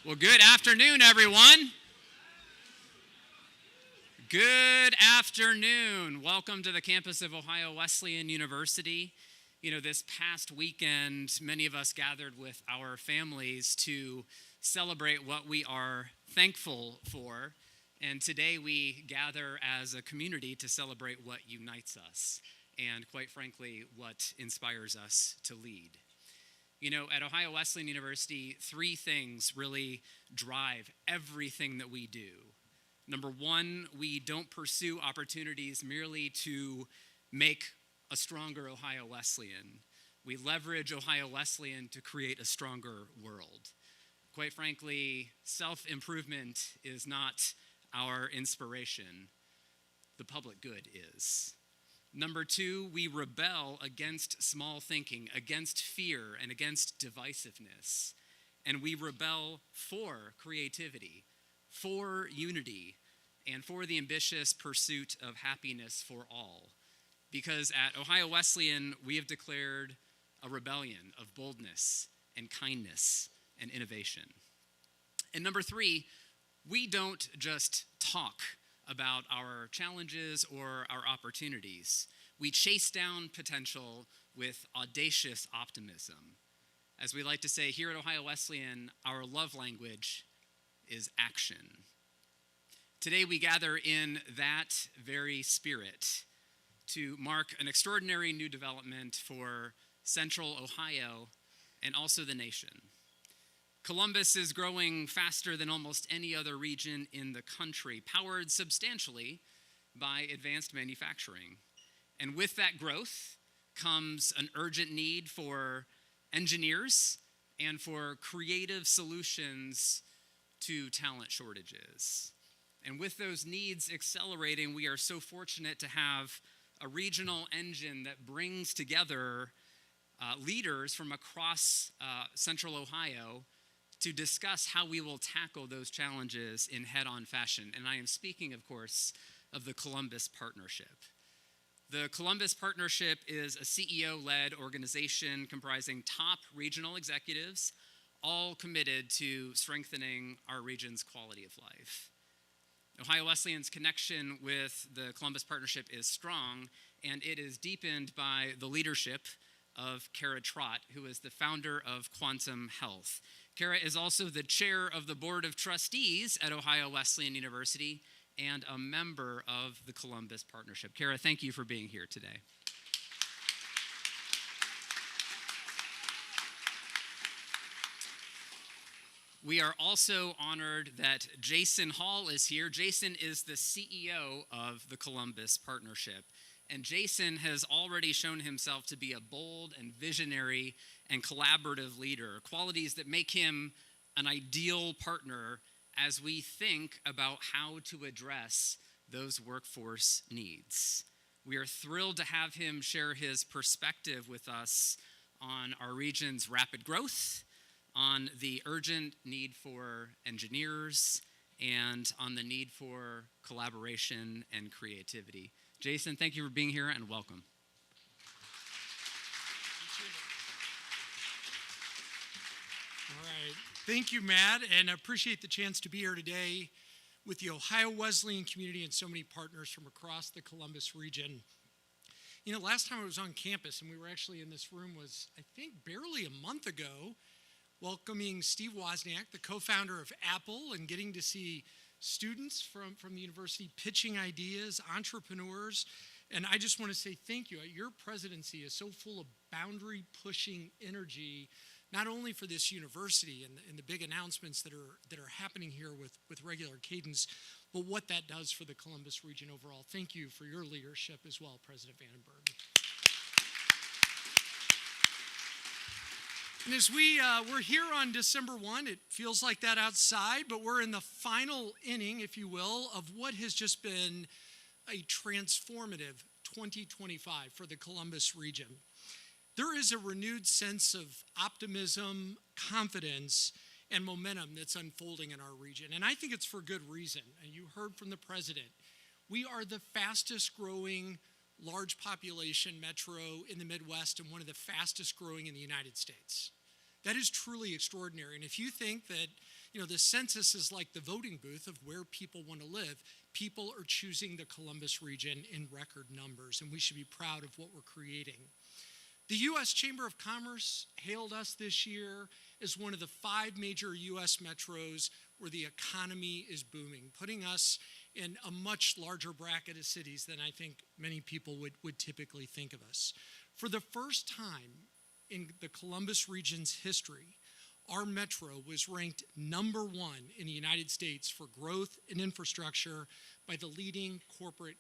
Well, good afternoon, everyone. Good afternoon. Welcome to the campus of Ohio Wesleyan University. You know, this past weekend, many of us gathered with our families to celebrate what we are thankful for. And today we gather as a community to celebrate what unites us and, quite frankly, what inspires us to lead. You know, at Ohio Wesleyan University, three things really drive everything that we do. Number one, we don't pursue opportunities merely to make a stronger Ohio Wesleyan. We leverage Ohio Wesleyan to create a stronger world. Quite frankly, self-improvement is not our inspiration. The public good is. Number two, we rebel against small thinking, against fear, and against divisiveness. And we rebel for creativity, for unity, and for the ambitious pursuit of happiness for all. Because at Ohio Wesleyan, we have declared a rebellion of boldness and kindness and innovation. And number three, we don't just talk about our challenges or our opportunities. We chase down potential with audacious optimism. As we like to say here at Ohio Wesleyan, our love language is action. Today we gather in that very spirit to mark an extraordinary new development for Central Ohio and also the nation. Columbus is growing faster than almost any other region in the country, powered substantially by advanced manufacturing. And with that growth comes an urgent need for engineers and for creative solutions to talent shortages. And with those needs accelerating, we are so fortunate to have a regional engine that brings together leaders from across Central Ohio to discuss how we will tackle those challenges in head-on fashion. And I am speaking, of course, of the Columbus Partnership. The Columbus Partnership is a CEO-led organization comprising top regional executives, all committed to strengthening our region's quality of life. Ohio Wesleyan's connection with the Columbus Partnership is strong, and it is deepened by the leadership of Kara Trott, who is the founder of Quantum Health. Kara is also the chair of the Board of Trustees at Ohio Wesleyan University and a member of the Columbus Partnership. Kara, thank you for being here today. We are also honored that Jason Hall is here. Jason is the CEO of the Columbus Partnership. And Jason has already shown himself to be a bold and visionary and collaborative leader, qualities that make him an ideal partner as we think about how to address those workforce needs. We are thrilled to have him share his perspective with us on our region's rapid growth, on the urgent need for engineers, and on the need for collaboration and creativity. Jason, thank you for being here and welcome. All right. Thank you, Matt, and I appreciate the chance to be here today with the Ohio Wesleyan community and so many partners from across the Columbus region. You know, last time I was on campus, and we were actually in this room, was, I think, barely a month ago, welcoming Steve Wozniak, the co-founder of Apple, and getting to see students from the university pitching ideas, entrepreneurs, and I just want to say thank you. Your presidency is so full of boundary-pushing energy, not only for this university and the big announcements that are happening here with regular cadence, but what that does for the Columbus region overall. Thank you for your leadership as well, President Vandenberg. And as we're here on December 1, it feels like that outside, but we're in the final inning, if you will, of what has just been a transformative 2025 for the Columbus region. There is a renewed sense of optimism, confidence, and momentum that's unfolding in our region. And I think it's for good reason. And you heard from the president. We are the fastest growing large population metro in the Midwest and one of the fastest growing in the United States. That is truly extraordinary. And if you think that, the census is like the voting booth of where people want to live. People are choosing the Columbus region in record numbers, and we should be proud of what we're creating. The U.S. Chamber of Commerce hailed us this year as one of the 5 major U.S. metros where the economy is booming, putting us in a much larger bracket of cities than I think many people would typically think of us. For the first time in the Columbus region's history, our metro was ranked number 1 in the United States for growth and infrastructure by the leading corporate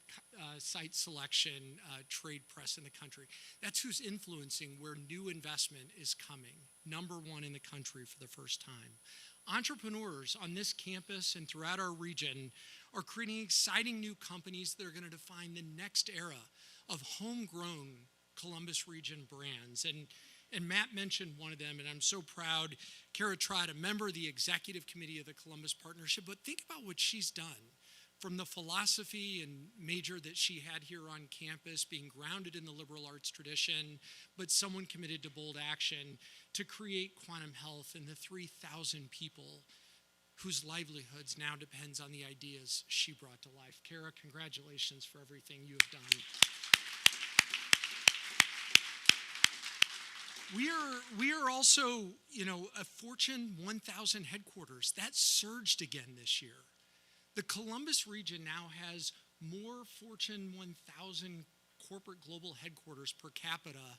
site selection trade press in the country. That's who's influencing where new investment is coming. Number 1 in the country for the first time. Entrepreneurs on this campus and throughout our region are creating exciting new companies that are going to define the next era of homegrown Columbus region brands. And Matt mentioned one of them, and I'm so proud. Kara Trott, a member of the executive committee of the Columbus Partnership, but think about what she's done. From the philosophy and major that she had here on campus, being grounded in the liberal arts tradition, but someone committed to bold action, to create Quantum Health and the 3,000 people whose livelihoods now depends on the ideas she brought to life. Kara, congratulations for everything you have done. We are also, a Fortune 1000 headquarters. That surged again this year. The Columbus region now has more Fortune 1000 corporate global headquarters per capita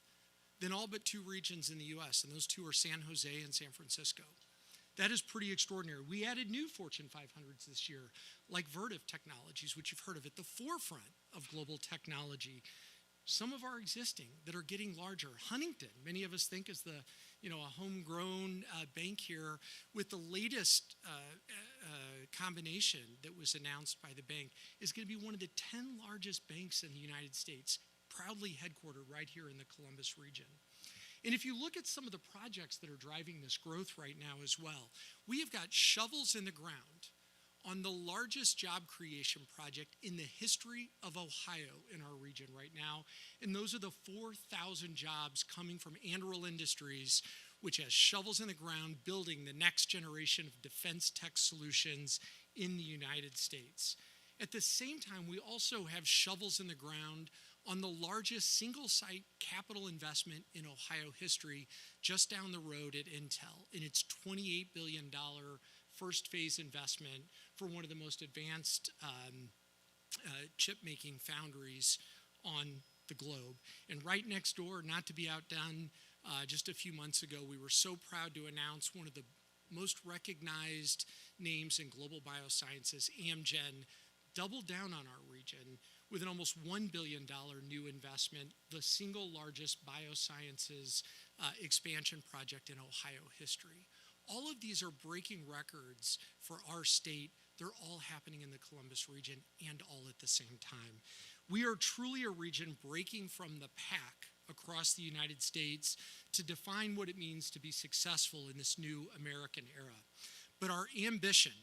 than all but 2 regions in the U.S., and those 2 are San Jose and San Francisco. That is pretty extraordinary. We added new Fortune 500s this year, like Vertiv Technologies, which you've heard of, at the forefront of global technology. Some of our existing that are getting larger. Huntington, many of us think is a homegrown bank here, with the latest combination that was announced by the bank, is going to be one of the 10 largest banks in the United States, proudly headquartered right here in the Columbus region. And if you look at some of the projects that are driving this growth right now as well, we have got shovels in the ground on the largest job creation project in the history of Ohio in our region right now. And those are the 4,000 jobs coming from Anduril Industries, which has shovels in the ground building the next generation of defense tech solutions in the United States. At the same time, we also have shovels in the ground on the largest single-site capital investment in Ohio history, just down the road at Intel, in its $28 billion first phase investment for one of the most advanced chip-making foundries on the globe. And right next door, not to be outdone, just a few months ago, we were so proud to announce one of the most recognized names in global biosciences, Amgen, doubled down on our region with an almost $1 billion new investment, the single largest biosciences expansion project in Ohio history. All of these are breaking records for our state. They're all happening in the Columbus region and all at the same time. We are truly a region breaking from the pack across the United States to define what it means to be successful in this new American era. But our ambition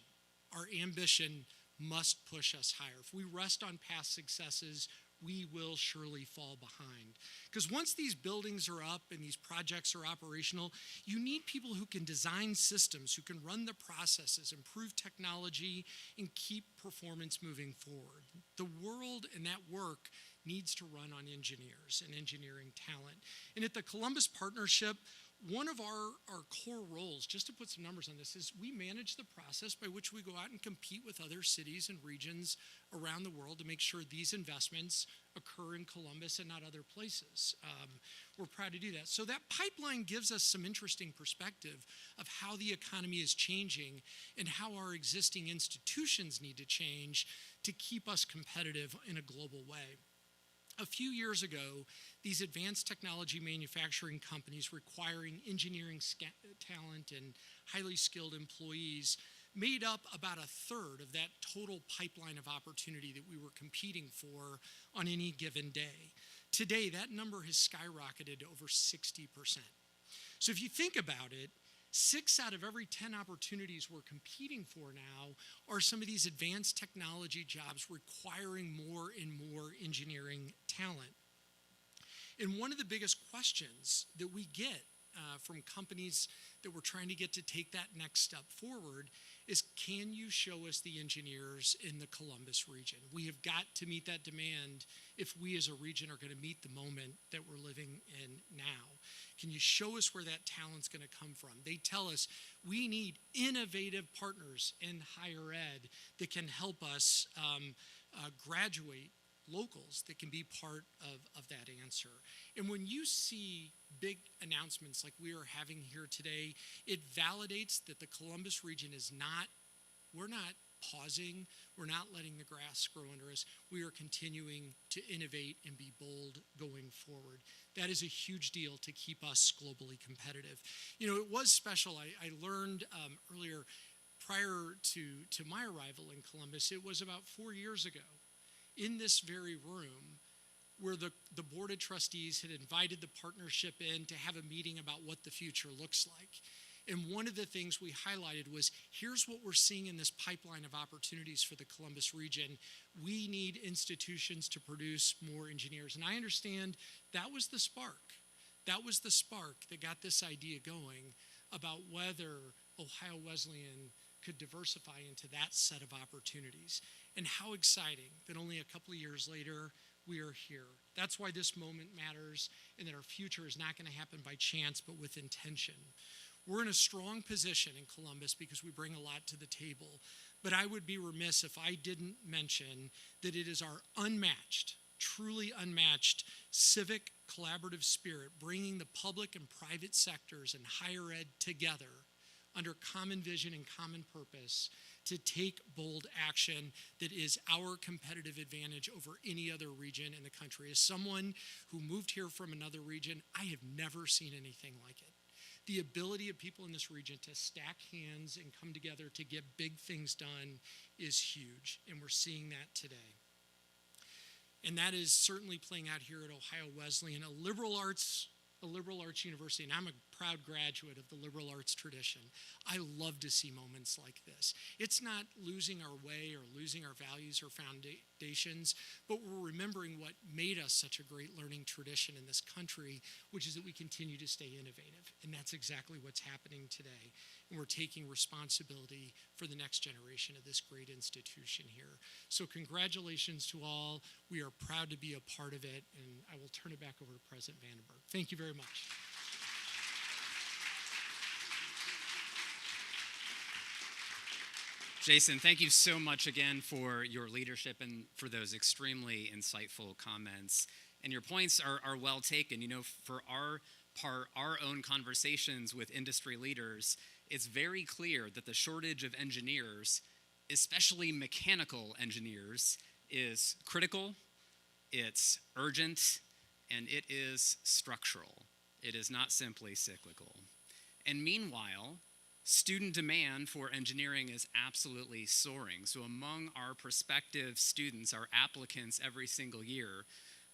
must push us higher. If we rest on past successes, we will surely fall behind. Because once these buildings are up and these projects are operational, you need people who can design systems, who can run the processes, improve technology, and keep performance moving forward. The world and that work needs to run on engineers and engineering talent. And at the Columbus Partnership, one of our core roles, just to put some numbers on this, is we manage the process by which we go out and compete with other cities and regions around the world to make sure these investments occur in Columbus and not other places. We're proud to do that. So that pipeline gives us some interesting perspective of how the economy is changing and how our existing institutions need to change to keep us competitive in a global way. A few years ago, these advanced technology manufacturing companies requiring engineering talent and highly skilled employees made up about a third of that total pipeline of opportunity that we were competing for on any given day. Today, that number has skyrocketed to over 60%. So if you think about it, 6 out of every 10 opportunities we're competing for now are some of these advanced technology jobs requiring more and more engineering talent. And one of the biggest questions that we get from companies that we're trying to get to take that next step forward is, can you show us the engineers in the Columbus region? We have got to meet that demand if we as a region are going to meet the moment that we're living in now. Can you show us where that talent's going to come from? They tell us we need innovative partners in higher ed that can help us graduate locals that can be part of that answer. And when you see big announcements like we are having here today, it validates that the Columbus region is not, we're not pausing, we're not letting the grass grow under us. We are continuing to innovate and be bold going forward. That is a huge deal to keep us globally competitive. You know, it was special. I learned earlier, prior to my arrival in Columbus, it was about 4 years ago, in this very room, where the board of trustees had invited the partnership in to have a meeting about what the future looks like. And one of the things we highlighted was, here's what we're seeing in this pipeline of opportunities for the Columbus region. We need institutions to produce more engineers. And I understand that was the spark. That was the spark that got this idea going about whether Ohio Wesleyan could diversify into that set of opportunities. And how exciting that only a couple of years later, we are here. That's why this moment matters, and that our future is not going to happen by chance, but with intention. We're in a strong position in Columbus because we bring a lot to the table. But I would be remiss if I didn't mention that it is our unmatched, truly unmatched civic collaborative spirit, bringing the public and private sectors and higher ed together under common vision and common purpose to take bold action that is our competitive advantage over any other region in the country. As someone who moved here from another region, I have never seen anything like it. The ability of people in this region to stack hands and come together to get big things done is huge, and we're seeing that today. And that is certainly playing out here at Ohio Wesleyan, a liberal arts university, and I'm a proud graduate of the liberal arts tradition. I love to see moments like this. It's not losing our way or losing our values or foundations, but we're remembering what made us such a great learning tradition in this country, which is that we continue to stay innovative. And that's exactly what's happening today. And we're taking responsibility for the next generation of this great institution here. So congratulations to all. We are proud to be a part of it, and I will turn it back over to President Vandenberg. Thank you very much. Jason, thank you so much again for your leadership and for those extremely insightful comments. And your points are well taken. You know, for our part, our own conversations with industry leaders, it's very clear that the shortage of engineers, especially mechanical engineers, is critical, it's urgent, and it is structural. It is not simply cyclical. And meanwhile, student demand for engineering is absolutely soaring. So among our prospective students, our applicants every single year,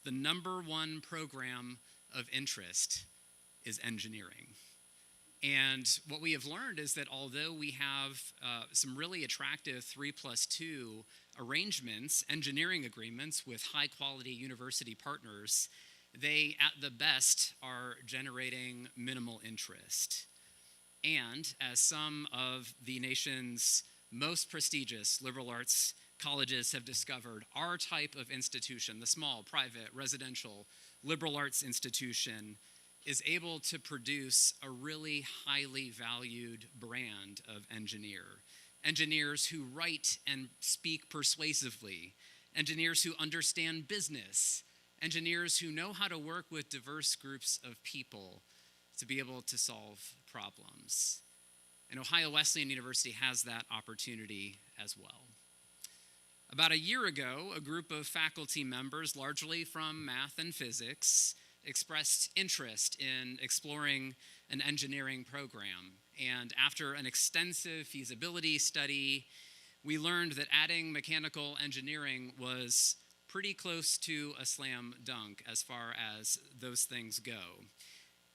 the number one program of interest is engineering. And what we have learned is that although we have some really attractive 3+2 arrangements, engineering agreements with high-quality university partners, they, at the best, are generating minimal interest. And as some of the nation's most prestigious liberal arts colleges have discovered, our type of institution, the small, private, residential liberal arts institution, is able to produce a really highly valued brand of engineer. Engineers who write and speak persuasively, engineers who understand business, engineers who know how to work with diverse groups of people to be able to solve problems. And Ohio Wesleyan University has that opportunity as well. About a year ago, a group of faculty members, largely from math and physics, expressed interest in exploring an engineering program. And after an extensive feasibility study, we learned that adding mechanical engineering was pretty close to a slam dunk as far as those things go.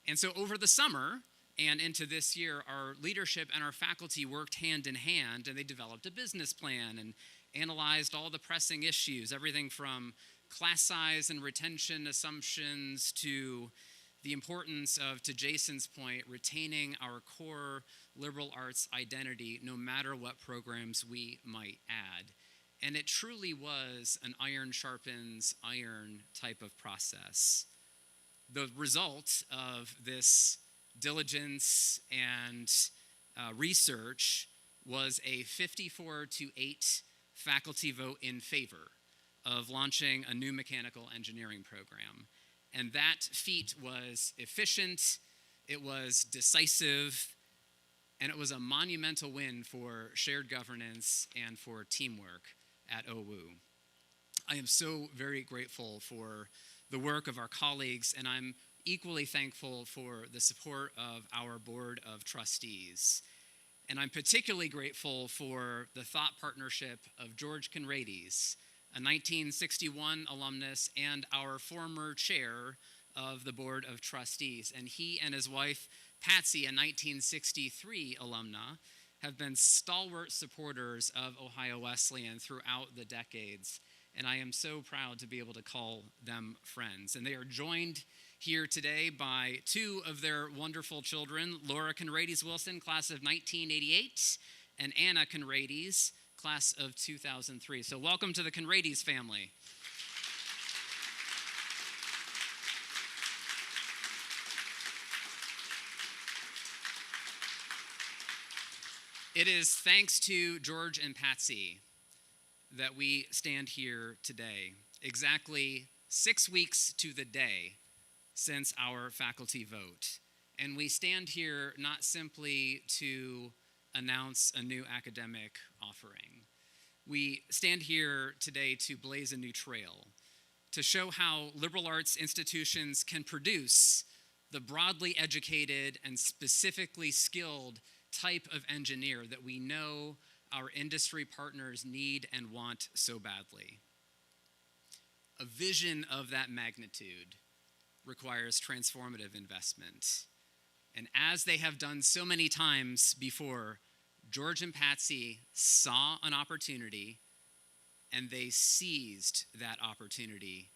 And so over the summer and into this year, our leadership and our faculty worked hand in hand, and they developed a business plan and analyzed all the pressing issues, everything from class size and retention assumptions to the importance of, to Jason's point, retaining our core liberal arts identity no matter what programs we might add. And it truly was an iron sharpens iron type of process. The result of this diligence and research was a 54-8 faculty vote in favor of launching a new mechanical engineering program. And that feat was efficient, it was decisive, and it was a monumental win for shared governance and for teamwork at OWU. I am so very grateful for the work of our colleagues, and I'm equally thankful for the support of our board of trustees. And I'm particularly grateful for the thought partnership of George Conrades, a 1961 alumnus and our former chair of the board of trustees. And he and his wife, Patsy, a 1963 alumna, have been stalwart supporters of Ohio Wesleyan throughout the decades. And I am so proud to be able to call them friends. And they are joined here today by two of their wonderful children, Laura Conrades Wilson, class of 1988, and Anna Conrades, class of 2003. So welcome to the Conrades family. It is thanks to George and Patsy that we stand here today, exactly 6 weeks to the day since our faculty vote. And we stand here not simply to announce a new academic offering. We stand here today to blaze a new trail, to show how liberal arts institutions can produce the broadly educated and specifically skilled type of engineer that we know our industry partners need and want so badly. A vision of that magnitude requires transformative investment. And as they have done so many times before, George and Patsy saw an opportunity and they seized that opportunity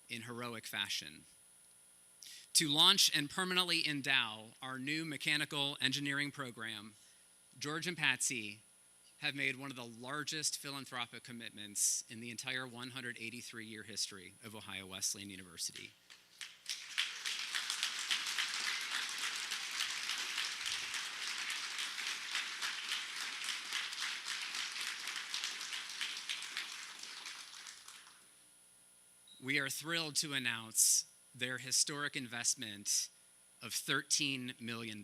in heroic fashion. To launch and permanently endow our new mechanical engineering program, George and Patsy have made one of the largest philanthropic commitments in the entire 183-year history of Ohio Wesleyan University. We are thrilled to announce their historic investment of $13 million.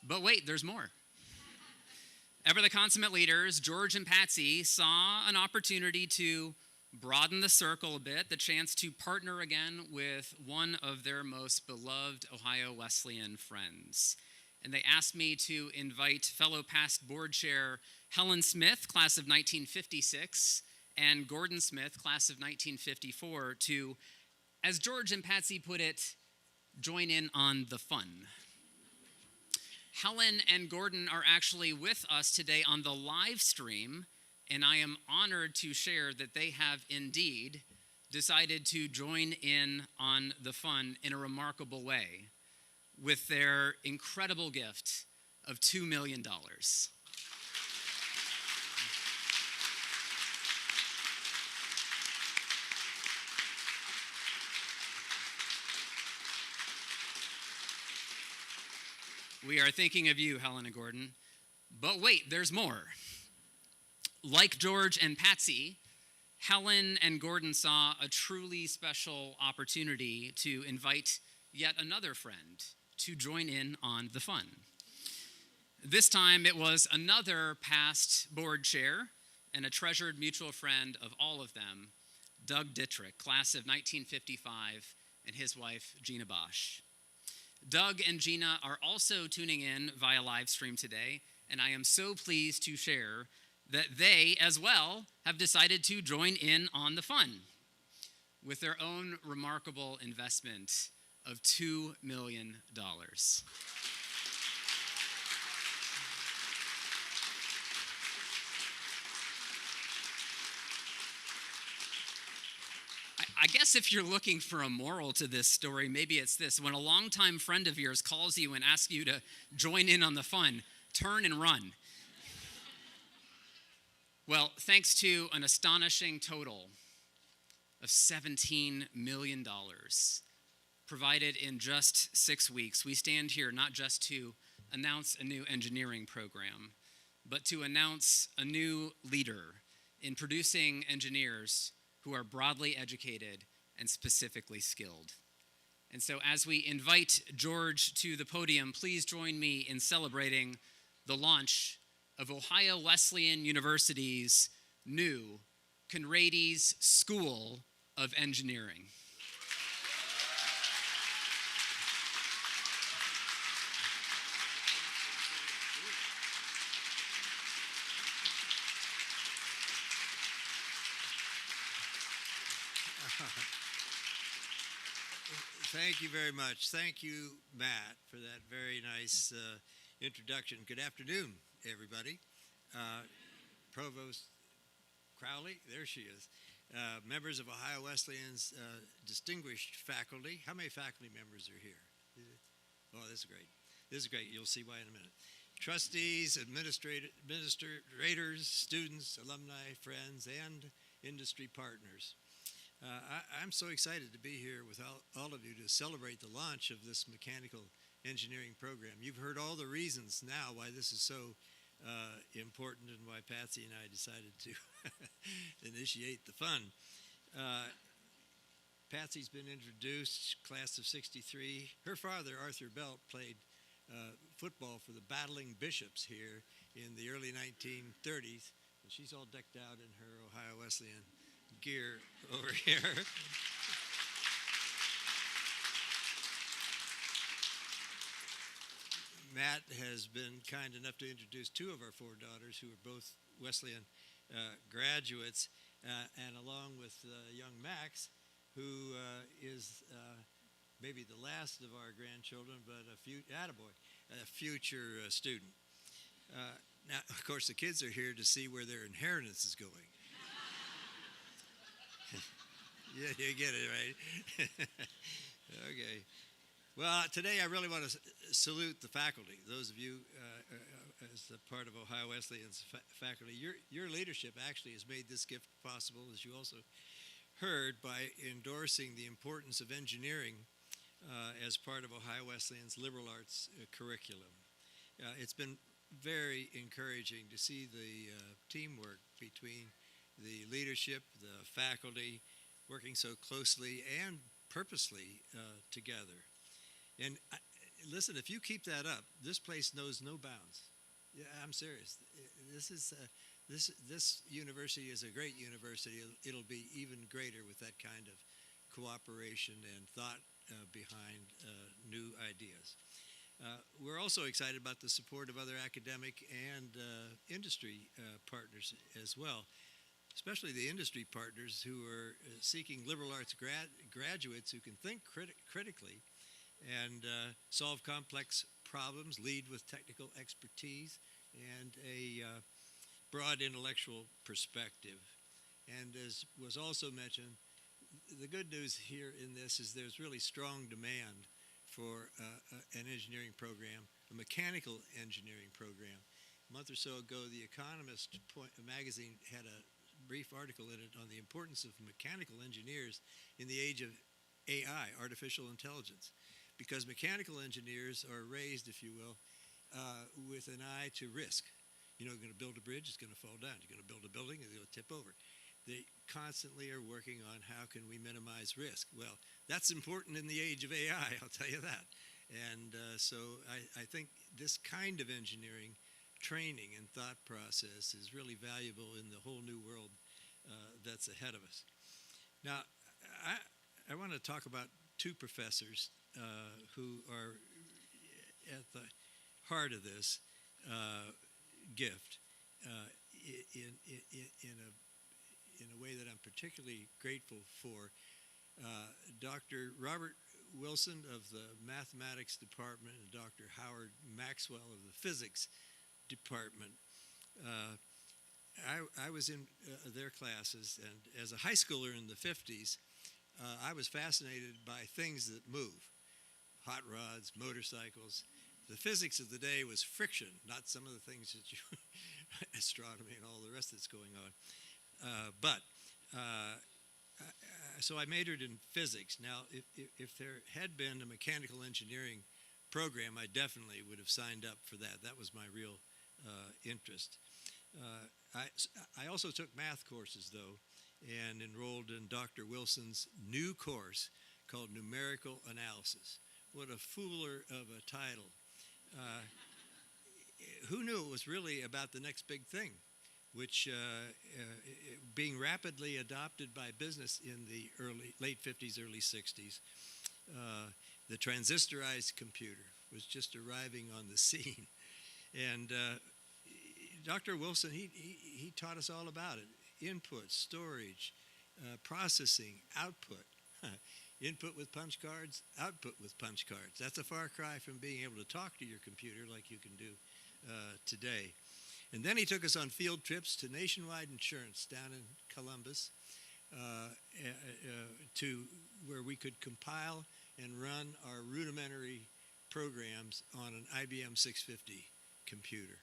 But wait, there's more. Ever the consummate leaders, George and Patsy saw an opportunity to broaden the circle a bit, the chance to partner again with one of their most beloved Ohio Wesleyan friends. And they asked me to invite fellow past board chair Helen Smith, class of 1956, and Gordon Smith, class of 1954, to, as George and Patsy put it, join in on the fun. Helen and Gordon are actually with us today on the live stream, and I am honored to share that they have indeed decided to join in on the fun in a remarkable way with their incredible gift of $2 million. We are thinking of you, Helen and Gordon. But wait, there's more. Like George and Patsy, Helen and Gordon saw a truly special opportunity to invite yet another friend to join in on the fun. This time it was another past board chair and a treasured mutual friend of all of them, Doug Dittrich, class of 1955, and his wife, Gina Bosch. Doug and Gina are also tuning in via live stream today, and I am so pleased to share that they, as well, have decided to join in on the fun. with their own remarkable investment of $2 million. I guess if you're looking for a moral to this story, maybe it's this. When a longtime friend of yours calls you and asks you to join in on the fun, turn and run. Well, thanks to an astonishing total of $17 million provided in just 6 weeks, we stand here not just to announce a new engineering program, but to announce a new leader in producing engineers who are broadly educated and specifically skilled. And so as we invite George to the podium, please join me in celebrating the launch of Ohio Wesleyan University's new Conrady's School of Engineering. Thank you very much. Thank you, Matt, for that very nice introduction. Good afternoon, everybody. Provost Crowley, there she is. Members of Ohio Wesleyan's distinguished faculty. How many faculty members are here? Oh, this is great. This is great. You'll see why in a minute. Trustees, administrators, students, alumni, friends, and industry partners. I'm so excited to be here with all of you to celebrate the launch of this mechanical engineering program. You've heard all the reasons now why this is so important and why Patsy and I decided to initiate the fun. Patsy's been introduced, class of '63. Her father, Arthur Belt, played football for the Battling Bishops here in the early 1930s, and she's all decked out in her Ohio Wesleyan gear over here. Matt has been kind enough to introduce two of our four daughters who are both Wesleyan graduates, and along with young Max, who is maybe the last of our grandchildren, but a future student. Now, of course, the kids are here to see where their inheritance is going. Yeah, you get it, right? Okay. Well, today I really want to salute the faculty. Those of you as a part of Ohio Wesleyan's faculty, your leadership actually has made this gift possible, as you also heard, by endorsing the importance of engineering as part of Ohio Wesleyan's liberal arts curriculum. It's been very encouraging to see the teamwork between the leadership, the faculty, working so closely and purposely together. And listen, if you keep that up, this place knows no bounds. Yeah, I'm serious. This university is a great university. It'll be even greater with that kind of cooperation and thought behind new ideas. We're also excited about the support of other academic and industry partners as well, especially the industry partners who are seeking liberal arts graduates who can think critically and solve complex problems, lead with technical expertise, and a broad intellectual perspective. And as was also mentioned, the good news here in this is there's really strong demand for an engineering program, a mechanical engineering program. A month or so ago, The Economist magazine had a brief article in it on the importance of mechanical engineers in the age of AI, artificial intelligence, because mechanical engineers are raised, if you will, with an eye to risk. You know, you're going to build a bridge, it's going to fall down. You're going to build a building, it's going to tip over. They constantly are working on how can we minimize risk. Well, that's important in the age of AI, I'll tell you that. And so I think this kind of engineering training and thought process is really valuable in the whole new world that's ahead of us. Now, I want to talk about two professors who are at the heart of this gift in a way that I'm particularly grateful for. Dr. Robert Wilson of the mathematics department and Dr. Howard Maxwell of the physics department. I was in their classes, and as a high schooler in the 50s, I was fascinated by things that move, hot rods, motorcycles. The physics of the day was friction, not some of the things that you, astronomy and all the rest that's going on. So I majored in physics. Now, if there had been a mechanical engineering program, I definitely would have signed up for that. That was my real interest. I also took math courses, though, and enrolled in Dr. Wilson's new course called Numerical Analysis. What a fooler of a title. Who knew it was really about the next big thing, which being rapidly adopted by business in the late 50s, early 60s. The transistorized computer was just arriving on the scene. And Dr. Wilson, he taught us all about it. Input, storage, processing, output. Input with punch cards, output with punch cards. That's a far cry from being able to talk to your computer like you can do today. And then he took us on field trips to Nationwide Insurance down in Columbus to where we could compile and run our rudimentary programs on an IBM 650 computer.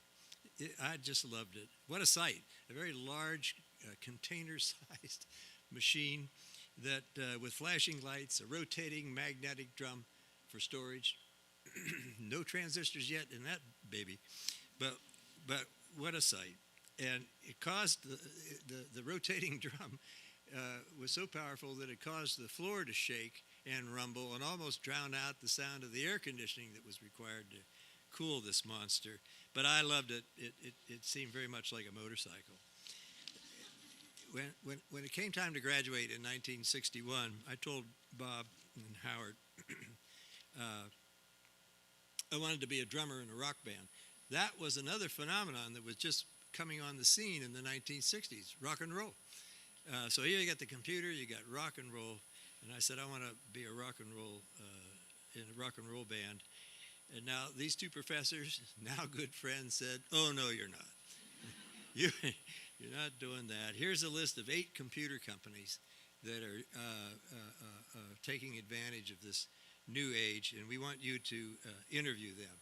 I just loved it. What a sight. A very large container-sized machine that with flashing lights, a rotating magnetic drum for storage. No transistors yet in that baby, but what a sight. And it caused the rotating drum was so powerful that it caused the floor to shake and rumble and almost drown out the sound of the air conditioning that was required to cool this monster. But I loved it. It seemed very much like a motorcycle. When it came time to graduate in 1961, I told Bob and Howard I wanted to be a drummer in a rock band. That was another phenomenon that was just coming on the scene in the 1960s, rock and roll. So here you got the computer, you got rock and roll, and I said I want to be a rock and roll in a rock and roll band. And now these two professors, now good friends, said, "Oh no, you're not. You're not doing that. Here's a list of 8 computer companies that are taking advantage of this new age, and we want you to interview them."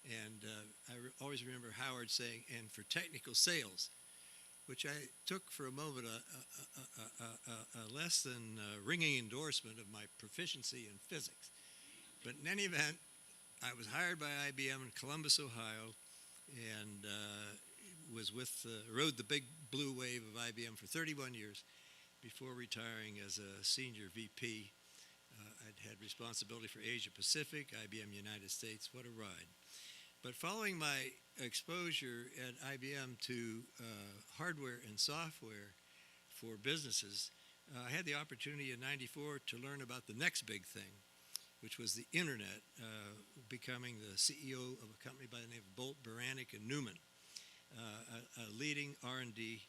And I always remember Howard saying, "and for technical sales," which I took for a moment a less than ringing endorsement of my proficiency in physics. But in any event, I was hired by IBM in Columbus, Ohio, and rode the big blue wave of IBM for 31 years before retiring as a senior VP. I'd had responsibility for Asia Pacific, IBM United States. What a ride. But following my exposure at IBM to hardware and software for businesses, I had the opportunity in '94 to learn about the next big thing, which was the internet, becoming the CEO of a company by the name of Bolt, Beranek, and Newman, a leading R&D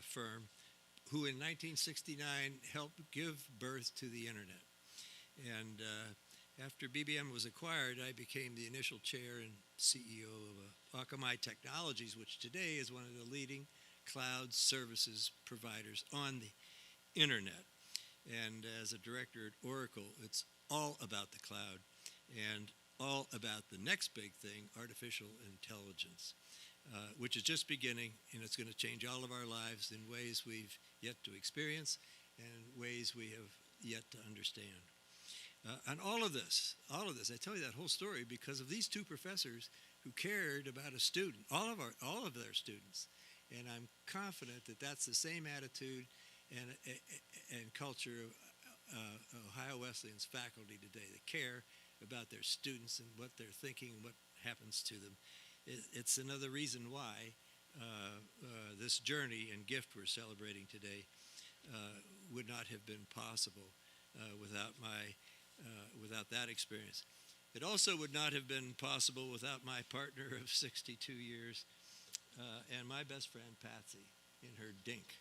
firm who in 1969 helped give birth to the internet. And after BBM was acquired, I became the initial chair and CEO of Akamai Technologies, which today is one of the leading cloud services providers on the internet. And as a director at Oracle, it's all about the cloud and all about the next big thing, artificial intelligence, which is just beginning, and it's going to change all of our lives in ways we've yet to experience and ways we have yet to understand. And all of this, I tell you that whole story because of these two professors who cared about a student, all of their students. And I'm confident that that's the same attitude and culture of Ohio Wesleyan's faculty today. They care about their students and what they're thinking and what happens to them. It's another reason why this journey and gift we're celebrating today would not have been possible without that experience. It also would not have been possible without my partner of 62 years and my best friend, Patsy, in her dink.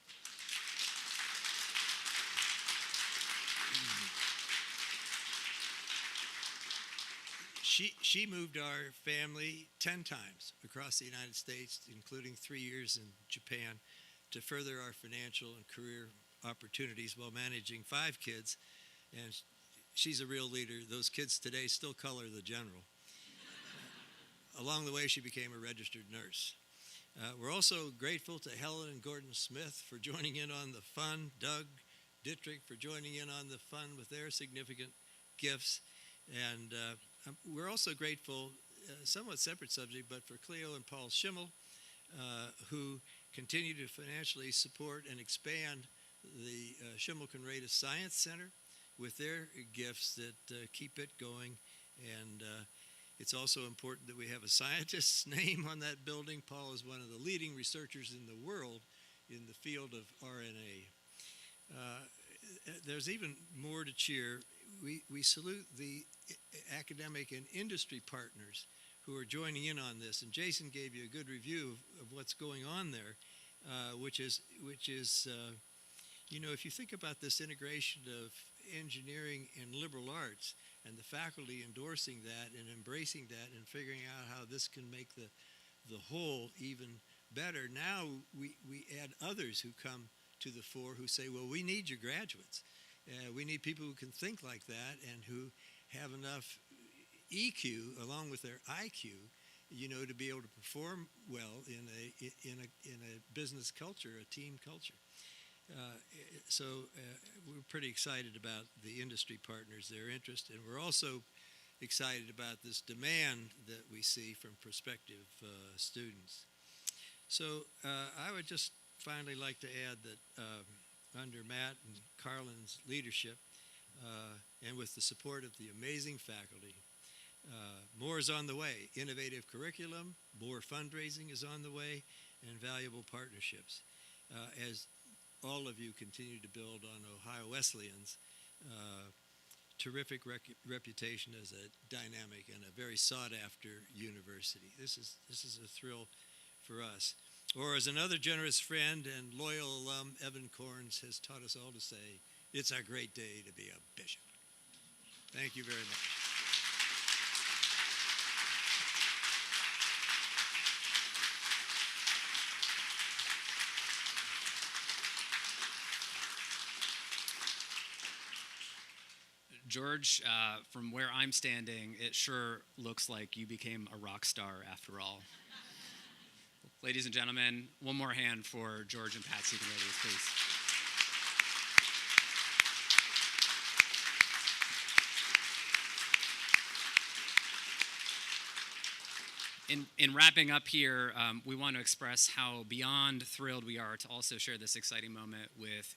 she moved our family 10 times across the United States, including 3 years in Japan, to further our financial and career opportunities while managing 5 kids. And she's a real leader. Those kids today still color the general. Along the way, she became a registered nurse. We're also grateful to Helen and Gordon Smith for joining in on the fun, Doug Dittrich for joining in on the fun with their significant gifts. And we're also grateful, somewhat separate subject, but for Cleo and Paul Schimmel, who continue to financially support and expand the Schimmelkenrade Science Center with their gifts that keep it going. And it's also important that we have a scientist's name on that building. Paul is one of the leading researchers in the world in the field of RNA. There's even more to cheer. We salute the academic and industry partners who are joining in on this. And Jason gave you a good review of what's going on there, which is if you think about this integration of engineering and liberal arts and the faculty endorsing that and embracing that and figuring out how this can make the whole even better, now we add others who come to the fore who say, well, we need your graduates. We need people who can think like that and who have enough EQ along with their IQ, to be able to perform well in a business culture, a team culture. So we're pretty excited about the industry partners, their interest, and we're also excited about this demand that we see from prospective students. So I would just finally like to add that under Matt and Carlin's leadership, and with the support of the amazing faculty, more is on the way. Innovative curriculum, more fundraising is on the way, and valuable partnerships. As all of you continue to build on Ohio Wesleyan's terrific reputation as a dynamic and a very sought-after university. This is a thrill for us. Or as another generous friend and loyal alum, Evan Corns, has taught us all to say, it's a great day to be a bishop. Thank you very much. George, from where I'm standing, it sure looks like you became a rock star after all. Ladies and gentlemen, one more hand for George and Patsy Conradius, please. In wrapping up here, we want to express how beyond thrilled we are to also share this exciting moment with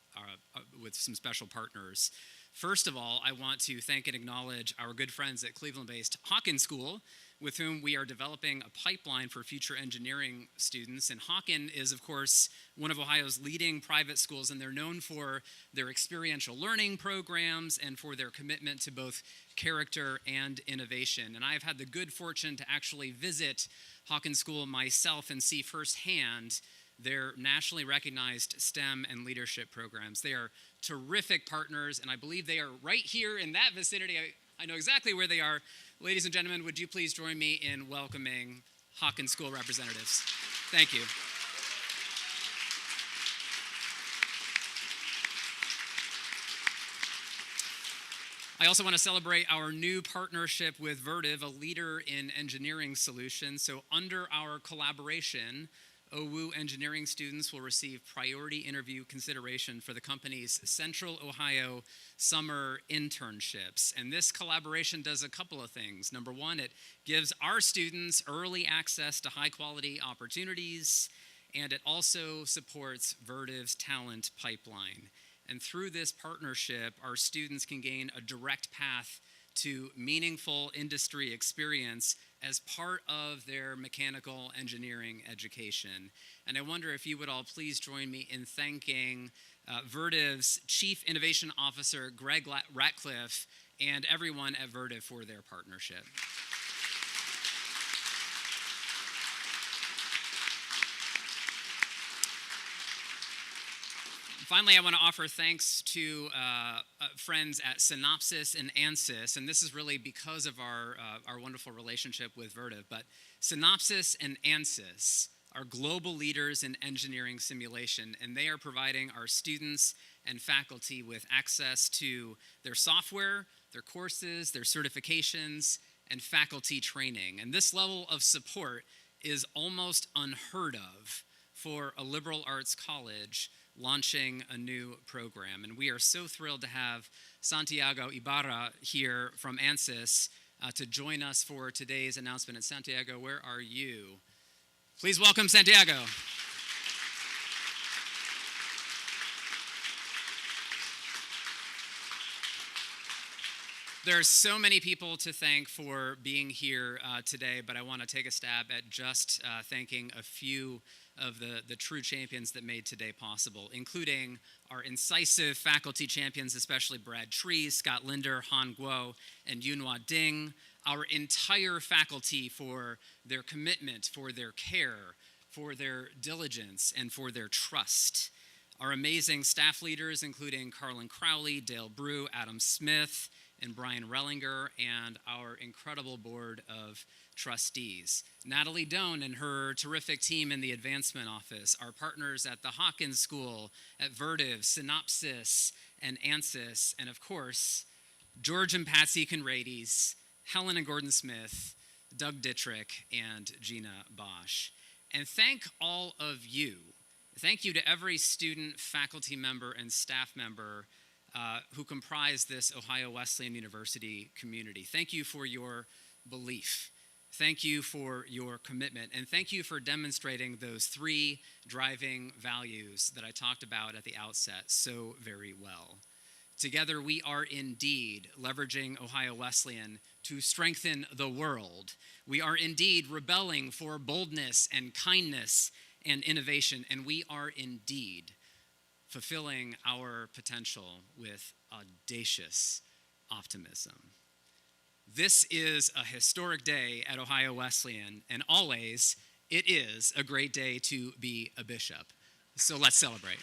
some special partners. First of all, I want to thank and acknowledge our good friends at Cleveland-based Hawken School, with whom we are developing a pipeline for future engineering students. And Hawken is, of course, one of Ohio's leading private schools, and they're known for their experiential learning programs and for their commitment to both character and innovation. And I've had the good fortune to actually visit Hawken School myself and see firsthand their nationally recognized STEM and leadership programs. They are terrific partners, and I believe they are right here in that vicinity. I know exactly where they are. Ladies and gentlemen, would you please join me in welcoming Hawken School representatives? Thank you. I also want to celebrate our new partnership with Vertiv, a leader in engineering solutions. So under our collaboration, OWU engineering students will receive priority interview consideration for the company's Central Ohio summer internships. And this collaboration does a couple of things. Number one, it gives our students early access to high-quality opportunities, and it also supports Vertiv's talent pipeline. And through this partnership, our students can gain a direct path to meaningful industry experience as part of their mechanical engineering education. And I wonder if you would all please join me in thanking Vertiv's Chief Innovation Officer, Greg Ratcliffe, and everyone at Vertiv for their partnership. Finally, I want to offer thanks to friends at Synopsys and Ansys, and this is really because of our wonderful relationship with Vertiv. But Synopsys and Ansys are global leaders in engineering simulation, and they are providing our students and faculty with access to their software, their courses, their certifications, and faculty training. And this level of support is almost unheard of for a liberal arts college launching a new program. And we are so thrilled to have Santiago Ibarra here from Ansys to join us for today's announcement. And Santiago, where are you? Please welcome Santiago. There are so many people to thank for being here today, but I want to take a stab at just thanking a few of the true champions that made today possible, including our incisive faculty champions, especially Brad Tree, Scott Linder, Han Guo, and Yunhua Ding, our entire faculty for their commitment, for their care, for their diligence, and for their trust. Our amazing staff leaders, including Carlin Crowley, Dale Brew, Adam Smith, and Brian Rellinger, and our incredible board of trustees. Natalie Doan and her terrific team in the advancement office, our partners at the Hawkins School, at Vertiv, Synopsys, and Ansys, and of course, George and Patsy Conrades, Helen and Gordon Smith, Doug Dittrick, and Gina Bosch. And thank all of you. Thank you to every student, faculty member, and staff member who comprise this Ohio Wesleyan University community. Thank you for your belief. Thank you for your commitment. And thank you for demonstrating those three driving values that I talked about at the outset so very well. Together, we are indeed leveraging Ohio Wesleyan to strengthen the world. We are indeed rebelling for boldness and kindness and innovation. And we are indeed fulfilling our potential with audacious optimism. This is a historic day at Ohio Wesleyan, and always it is a great day to be a bishop. So let's celebrate.